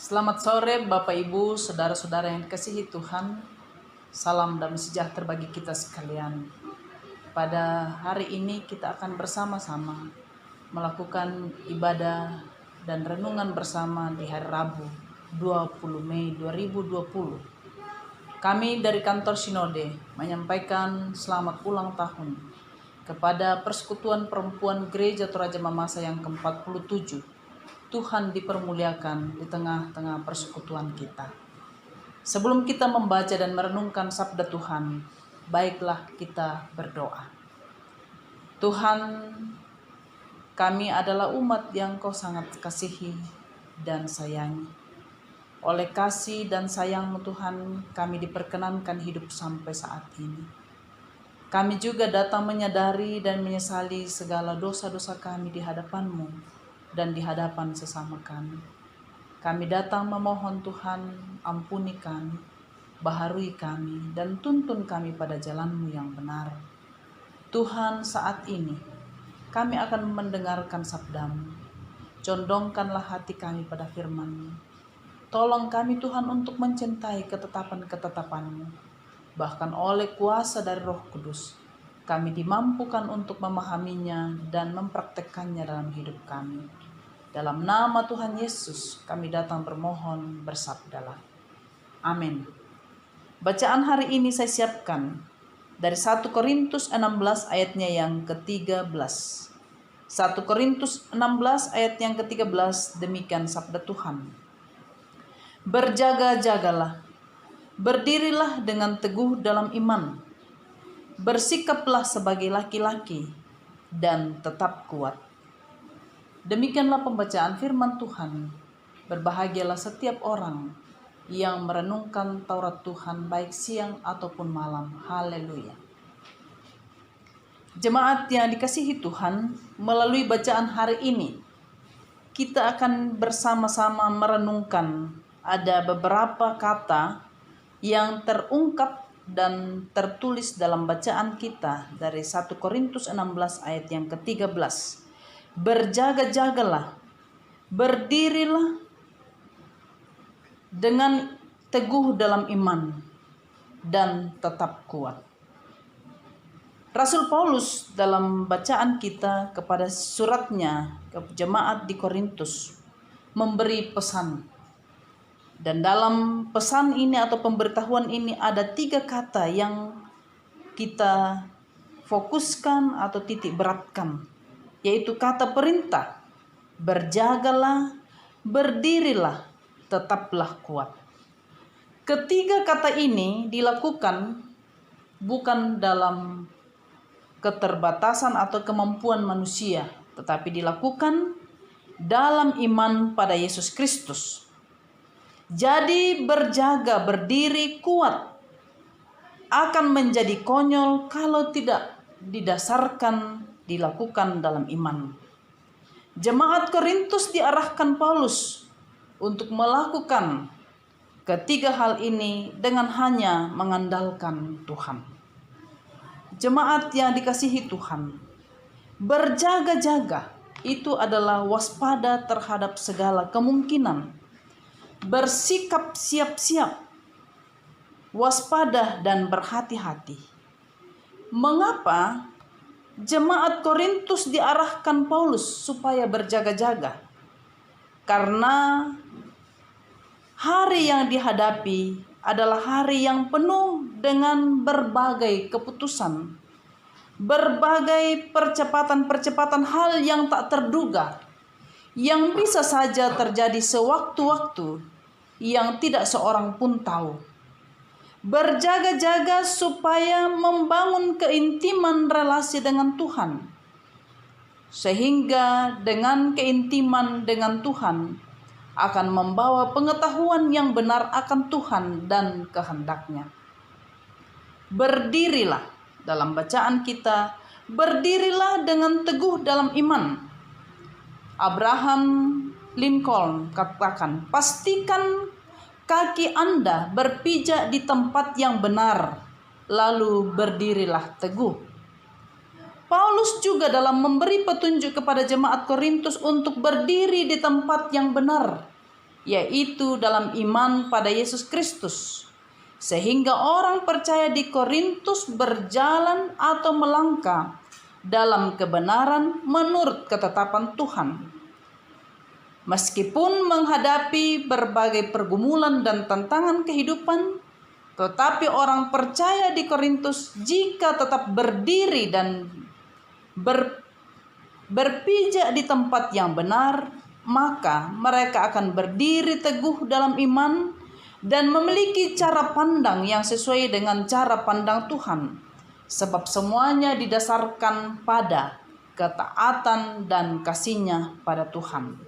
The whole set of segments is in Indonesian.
Selamat sore Bapak Ibu, saudara-saudara yang dikasihi Tuhan. Salam damai sejahtera bagi kita sekalian. Pada hari ini kita akan bersama-sama melakukan ibadah dan renungan bersama di hari Rabu 20 Mei 2020. Kami dari kantor Sinode menyampaikan selamat ulang tahun kepada Persekutuan Perempuan Gereja Toraja Mamasa yang ke-47. Tuhan dipermuliakan di tengah-tengah persekutuan kita. Sebelum kita membaca dan merenungkan sabda Tuhan, baiklah kita berdoa. Tuhan, kami adalah umat yang Kau sangat kasihi dan sayangi. Oleh kasih dan sayang-Mu Tuhan, kami diperkenankan hidup sampai saat ini. Kami juga datang menyadari dan menyesali segala dosa-dosa kami di hadapan-Mu dan di hadapan sesama kami. Kami datang memohon Tuhan, ampuni kami, baharui kami, dan tuntun kami pada jalan-Mu yang benar. Tuhan, saat ini kami akan mendengarkan sabda-Mu. Condongkanlah hati kami pada firman-Mu. Tolong kami Tuhan untuk mencintai ketetapan-ketetapan-Mu. Bahkan oleh kuasa dari Roh Kudus, kami dimampukan untuk memahaminya dan mempraktekkannya dalam hidup kami. Dalam nama Tuhan Yesus kami datang bermohon, bersabdalah. Amin. Bacaan hari ini saya siapkan dari 1 Korintus 16 ayatnya yang ke-13. 1 Korintus 16 ayat yang ke-13, demikian sabda Tuhan. Berjaga-jagalah, berdirilah dengan teguh dalam iman, bersikaplah sebagai laki-laki dan tetap kuat. Demikianlah pembacaan firman Tuhan. Berbahagialah setiap orang yang merenungkan Taurat Tuhan baik siang ataupun malam. Haleluya. Jemaat yang dikasihi Tuhan, melalui bacaan hari ini kita akan bersama-sama merenungkan ada beberapa kata yang terungkap dan tertulis dalam bacaan kita dari 1 Korintus 16 ayat yang ke-13. Berjaga-jagalah, berdirilah dengan teguh dalam iman dan tetap kuat. Rasul Paulus dalam bacaan kita kepada suratnya ke jemaat di Korintus memberi pesan. Dan dalam pesan ini atau pemberitahuan ini ada 3 kata yang kita fokuskan atau titik beratkan, yaitu kata perintah, berjagalah, berdirilah, tetaplah kuat. Ketiga kata ini dilakukan bukan dalam keterbatasan atau kemampuan manusia, tetapi dilakukan dalam iman pada Yesus Kristus. Jadi berjaga, berdiri, kuat akan menjadi konyol kalau tidak didasarkan, dilakukan dalam iman. Jemaat Korintus diarahkan Paulus untuk melakukan ketiga hal ini dengan hanya mengandalkan Tuhan. Jemaat yang dikasihi Tuhan, berjaga-jaga itu adalah waspada terhadap segala kemungkinan. Bersikap siap-siap, waspada dan berhati-hati. Mengapa jemaat Korintus diarahkan Paulus supaya berjaga-jaga? Karena hari yang dihadapi adalah hari yang penuh dengan berbagai keputusan, berbagai percepatan-percepatan hal yang tak terduga, yang bisa saja terjadi sewaktu-waktu yang tidak seorang pun tahu. Berjaga-jaga supaya membangun keintiman relasi dengan Tuhan, sehingga dengan keintiman dengan Tuhan akan membawa pengetahuan yang benar akan Tuhan dan kehendak-Nya. Berdirilah, dalam bacaan kita, berdirilah dengan teguh dalam iman. Abraham Lincoln katakan, pastikan kaki Anda berpijak di tempat yang benar, lalu berdirilah teguh. Paulus juga dalam memberi petunjuk kepada jemaat Korintus untuk berdiri di tempat yang benar, yaitu dalam iman pada Yesus Kristus. Sehingga orang percaya di Korintus berjalan atau melangkah dalam kebenaran menurut ketetapan Tuhan. Meskipun menghadapi berbagai pergumulan dan tantangan kehidupan, tetapi orang percaya di Korintus jika tetap berdiri dan berpijak di tempat yang benar, maka mereka akan berdiri teguh dalam iman dan memiliki cara pandang yang sesuai dengan cara pandang Tuhan, sebab semuanya didasarkan pada ketaatan dan kasih-Nya pada Tuhan.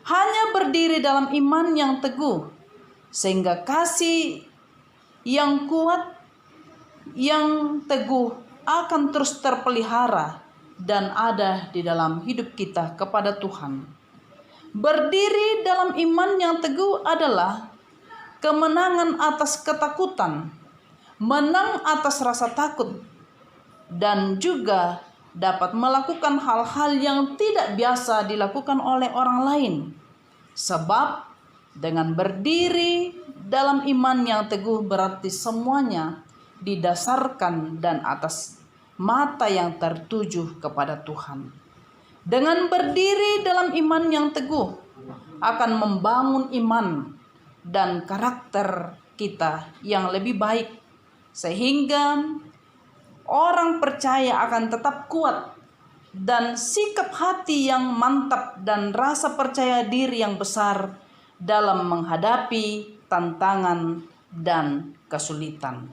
Hanya berdiri dalam iman yang teguh, sehingga kasih yang kuat, yang teguh akan terus terpelihara dan ada di dalam hidup kita kepada Tuhan. Berdiri dalam iman yang teguh adalah kemenangan atas ketakutan, menang atas rasa takut, dan juga dapat melakukan hal-hal yang tidak biasa dilakukan oleh orang lain. Sebab dengan berdiri dalam iman yang teguh berarti semuanya didasarkan dan atas mata yang tertuju kepada Tuhan. Dengan berdiri dalam iman yang teguh akan membangun iman dan karakter kita yang lebih baik, sehingga orang percaya akan tetap kuat dan sikap hati yang mantap dan rasa percaya diri yang besar dalam menghadapi tantangan dan kesulitan.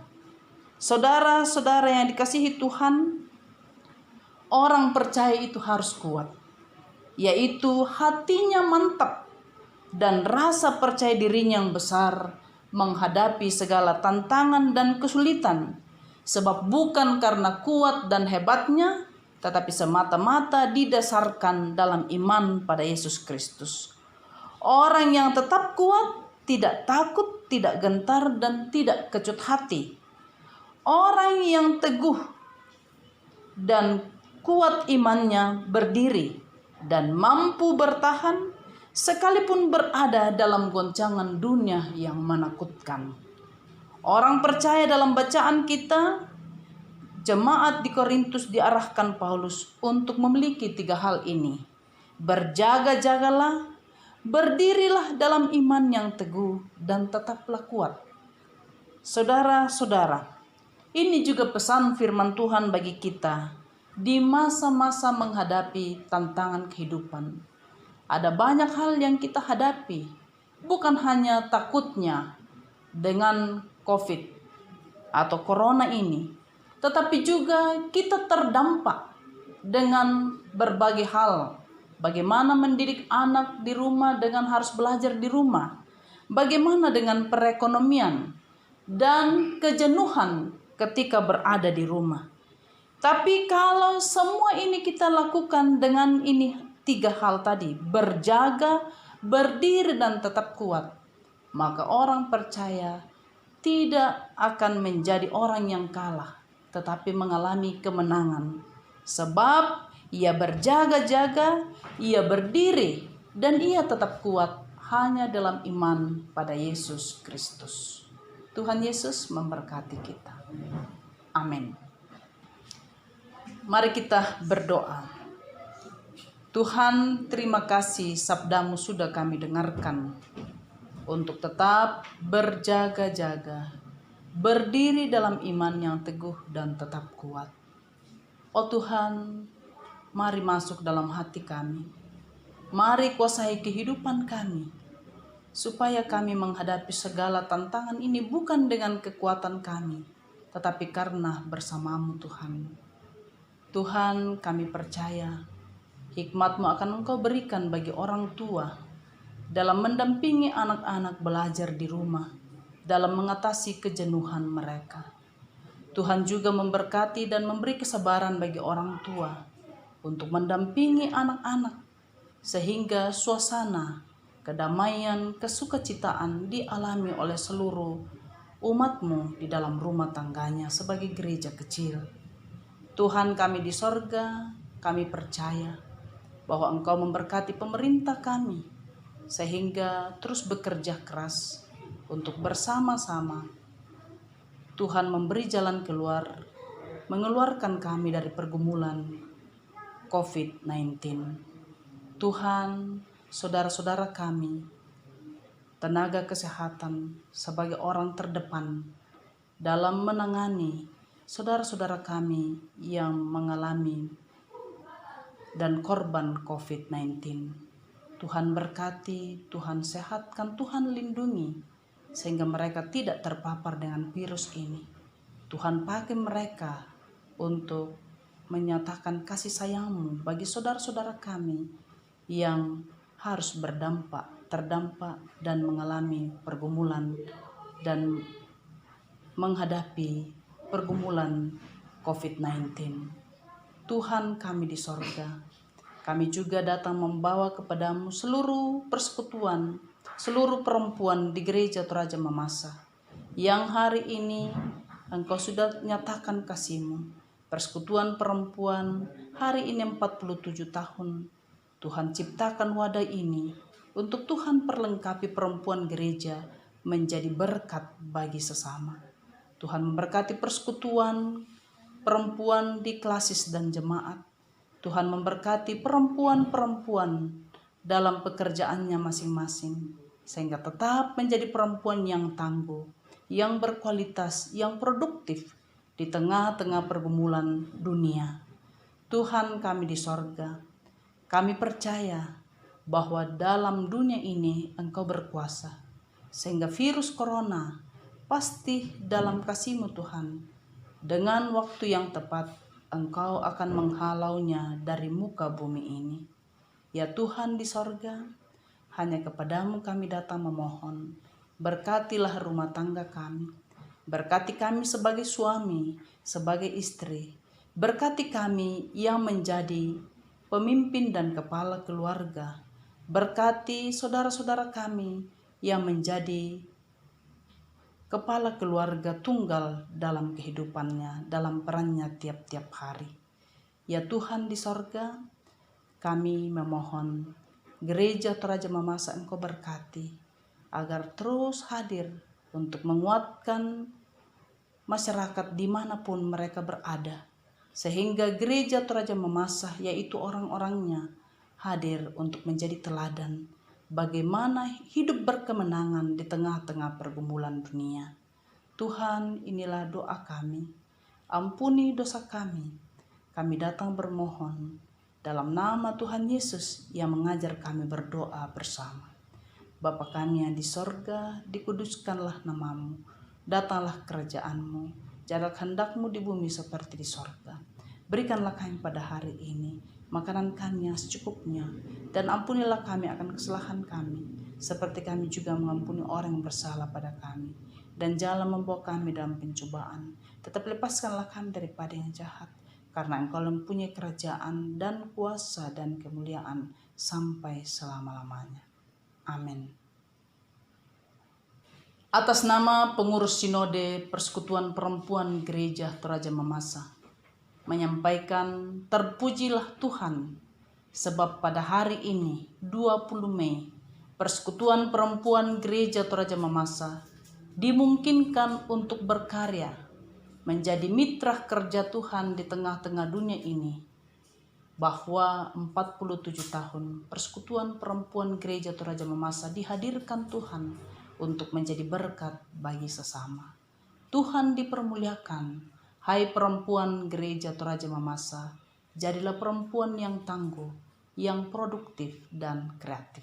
Saudara-saudara yang dikasihi Tuhan, orang percaya itu harus kuat, yaitu hatinya mantap dan rasa percaya dirinya yang besar menghadapi segala tantangan dan kesulitan, sebab bukan karena kuat dan hebatnya, tetapi semata-mata didasarkan dalam iman pada Yesus Kristus. Orang yang tetap kuat tidak takut, tidak gentar, dan tidak kecut hati. Orang yang teguh dan kuat imannya berdiri dan mampu bertahan sekalipun berada dalam goncangan dunia yang menakutkan. Orang percaya dalam bacaan kita, jemaat di Korintus diarahkan Paulus untuk memiliki 3 hal ini. Berjaga-jagalah, berdirilah dalam iman yang teguh, dan tetaplah kuat. Saudara-saudara, ini juga pesan firman Tuhan bagi kita di masa-masa menghadapi tantangan kehidupan. Ada banyak hal yang kita hadapi, bukan hanya takutnya dengan COVID atau Corona ini, tetapi juga kita terdampak dengan berbagai hal. Bagaimana mendidik anak di rumah dengan harus belajar di rumah, bagaimana dengan perekonomian dan kejenuhan ketika berada di rumah. Tapi kalau semua ini kita lakukan dengan ini 3 hal tadi, berjaga, berdiri, dan tetap kuat, maka orang percaya tidak akan menjadi orang yang kalah, tetapi mengalami kemenangan. Sebab ia berjaga-jaga, ia berdiri, dan ia tetap kuat hanya dalam iman pada Yesus Kristus. Tuhan Yesus memberkati kita. Amin. Mari kita berdoa. Tuhan, terima kasih sabda-Mu sudah kami dengarkan untuk tetap berjaga-jaga, berdiri dalam iman yang teguh dan tetap kuat. Oh Tuhan, mari masuk dalam hati kami. Mari kuasai kehidupan kami, supaya kami menghadapi segala tantangan ini bukan dengan kekuatan kami, tetapi karena bersama-Mu Tuhan. Tuhan, kami percaya hikmat-Mu akan Engkau berikan bagi orang tua dalam mendampingi anak-anak belajar di rumah, dalam mengatasi kejenuhan mereka. Tuhan juga memberkati dan memberi kesabaran bagi orang tua untuk mendampingi anak-anak, sehingga suasana kedamaian, kesukacitaan dialami oleh seluruh umat-Mu di dalam rumah tangganya sebagai gereja kecil. Tuhan, kami di sorga, kami percaya bahwa Engkau memberkati pemerintah kami, sehingga terus bekerja keras untuk bersama-sama Tuhan memberi jalan keluar, mengeluarkan kami dari pergumulan COVID-19. Tuhan, saudara-saudara kami, tenaga kesehatan sebagai orang terdepan dalam menangani saudara-saudara kami yang mengalami dan korban COVID-19. Tuhan berkati, Tuhan sehatkan, Tuhan lindungi, sehingga mereka tidak terpapar dengan virus ini. Tuhan pakai mereka untuk menyatakan kasih sayang-Mu bagi saudara-saudara kami yang harus terdampak dan mengalami pergumulan dan menghadapi pergumulan COVID-19. Tuhan kami di sorga, kami juga datang membawa kepadamu seluruh persekutuan, seluruh perempuan di Gereja Toraja Mamasa, yang hari ini Engkau sudah nyatakan kasih-Mu. Persekutuan perempuan hari ini 47 tahun. Tuhan ciptakan wadah ini untuk Tuhan perlengkapi perempuan gereja menjadi berkat bagi sesama. Tuhan memberkati persekutuan perempuan di klasis dan jemaat. Tuhan memberkati perempuan-perempuan dalam pekerjaannya masing-masing, sehingga tetap menjadi perempuan yang tangguh, yang berkualitas, yang produktif di tengah-tengah pergumulan dunia. Tuhan kami di sorga, kami percaya bahwa dalam dunia ini Engkau berkuasa, sehingga virus corona pasti dalam kasih-Mu Tuhan, dengan waktu yang tepat Engkau akan menghalaunya dari muka bumi ini. Ya Tuhan di sorga, hanya kepadamu kami datang memohon, berkatilah rumah tangga kami, berkati kami sebagai suami, sebagai istri, berkati kami yang menjadi pemimpin dan kepala keluarga, berkati saudara-saudara kami yang menjadi kepala keluarga tunggal dalam kehidupannya, dalam perannya tiap-tiap hari. Ya Tuhan di sorga, kami memohon Gereja Toraja Mamasa Engkau berkati, agar terus hadir untuk menguatkan masyarakat dimanapun mereka berada, sehingga Gereja Toraja Mamasa, yaitu orang-orangnya, hadir untuk menjadi teladan bagaimana hidup berkemenangan di tengah-tengah pergumulan dunia. Tuhan, inilah doa kami. Ampuni dosa kami. Kami datang bermohon dalam nama Tuhan Yesus yang mengajar kami berdoa bersama. Bapa kami yang di sorga, dikuduskanlah nama-Mu. Datanglah kerajaan-Mu. Jadilah kehendak-Mu di bumi seperti di sorga. Berikanlah kami pada hari ini makanan kami yang secukupnya, dan ampunilah kami akan kesalahan kami, seperti kami juga mengampuni orang yang bersalah pada kami. Dan janganlah membawa kami dalam pencobaan, tetap lepaskanlah kami daripada yang jahat, karena Engkau mempunyai kerajaan dan kuasa dan kemuliaan sampai selama-lamanya. Amin. Atas nama pengurus Sinode Persekutuan Perempuan Gereja Toraja Mamasa, menyampaikan terpujilah Tuhan, sebab pada hari ini 20 Mei Persekutuan Perempuan Gereja Toraja Mamasa dimungkinkan untuk berkarya menjadi mitra kerja Tuhan di tengah-tengah dunia ini, bahwa 47 tahun Persekutuan Perempuan Gereja Toraja Mamasa dihadirkan Tuhan untuk menjadi berkat bagi sesama. Tuhan dipermuliakan. Hai perempuan Gereja Toraja Mamasa, jadilah perempuan yang tangguh, yang produktif dan kreatif.